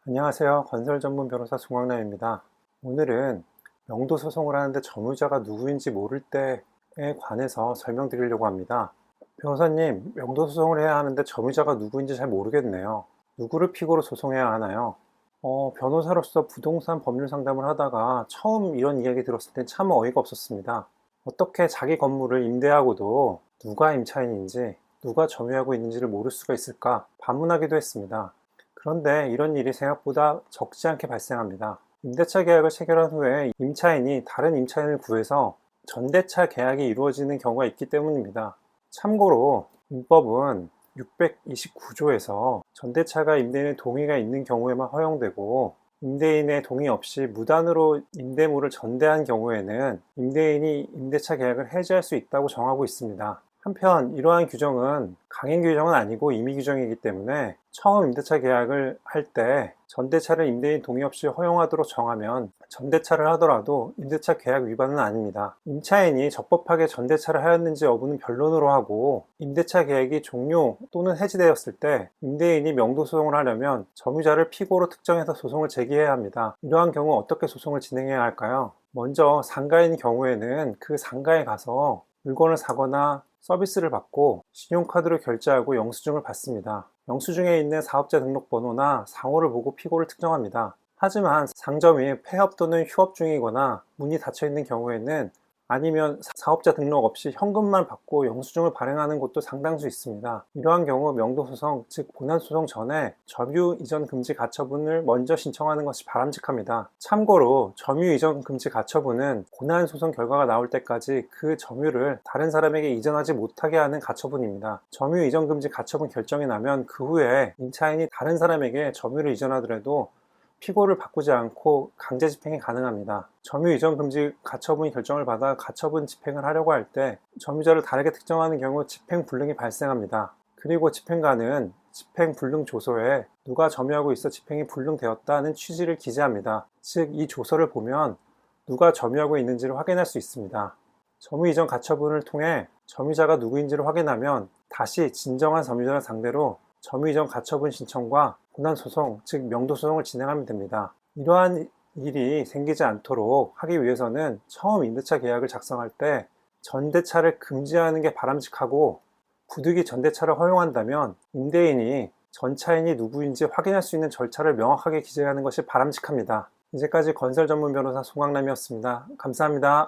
안녕하세요. 건설 전문 변호사 송광남입니다. 오늘은 명도 소송을 하는데 점유자가 누구인지 모를 때에 관해서 설명드리려고 합니다. 변호사님, 명도 소송을 해야 하는데 점유자가 누구인지 잘 모르겠네요. 누구를 피고로 소송해야 하나요? 변호사로서 부동산 법률 상담을 하다가 처음 이런 이야기 들었을 땐 참 어이가 없었습니다. 어떻게 자기 건물을 임대하고도 누가 임차인인지, 누가 점유하고 있는지를 모를 수가 있을까 반문하기도 했습니다. 그런데 이런 일이 생각보다 적지 않게 발생합니다. 임대차 계약을 체결한 후에 임차인이 다른 임차인을 구해서 전대차 계약이 이루어지는 경우가 있기 때문입니다. 참고로 민법은 629조에서 전대차가 임대인의 동의가 있는 경우에만 허용되고, 임대인의 동의 없이 무단으로 임대물을 전대한 경우에는 임대인이 임대차 계약을 해지할 수 있다고 정하고 있습니다. 한편 이러한 규정은 강행 규정은 아니고 임의 규정이기 때문에 처음 임대차 계약을 할 때 전대차를 임대인 동의 없이 허용하도록 정하면 전대차를 하더라도 임대차 계약 위반은 아닙니다. 임차인이 적법하게 전대차를 하였는지 여부는 변론으로 하고, 임대차 계약이 종료 또는 해지되었을 때 임대인이 명도 소송을 하려면 점유자를 피고로 특정해서 소송을 제기해야 합니다. 이러한 경우 어떻게 소송을 진행해야 할까요? 먼저 상가인 경우에는 그 상가에 가서 물건을 사거나 서비스를 받고 신용카드로 결제하고 영수증을 받습니다. 영수증에 있는 사업자 등록번호나 상호를 보고 피고를 특정합니다. 하지만 상점이 폐업 또는 휴업 중이거나 문이 닫혀 있는 경우에는, 아니면 사업자 등록 없이 현금만 받고 영수증을 발행하는 곳도 상당수 있습니다. 이러한 경우 명도소송, 즉 본안소송 전에 점유 이전 금지 가처분을 먼저 신청하는 것이 바람직합니다. 참고로 점유 이전 금지 가처분은 본안소송 결과가 나올 때까지 그 점유를 다른 사람에게 이전하지 못하게 하는 가처분입니다. 점유 이전 금지 가처분 결정이 나면 그 후에 임차인이 다른 사람에게 점유를 이전하더라도 피고를 바꾸지 않고 강제 집행이 가능합니다. 점유 이전 금지 가처분 결정을 받아 가처분 집행을 하려고 할 때 점유자를 다르게 특정하는 경우 집행 불능이 발생합니다. 그리고 집행관은 집행 불능 조서에 누가 점유하고 있어 집행이 불능되었다는 취지를 기재합니다. 즉, 이 조서를 보면 누가 점유하고 있는지를 확인할 수 있습니다. 점유 이전 가처분을 통해 점유자가 누구인지를 확인하면 다시 진정한 점유자를 상대로 점유 이전 가처분 신청과 본안소송, 즉 명도소송을 진행하면 됩니다. 이러한 일이 생기지 않도록 하기 위해서는 처음 임대차 계약을 작성할 때 전대차를 금지하는 게 바람직하고, 부득이 전대차를 허용한다면 임대인이 전차인이 누구인지 확인할 수 있는 절차를 명확하게 기재하는 것이 바람직합니다. 이제까지 건설 전문 변호사 송광남이었습니다. 감사합니다.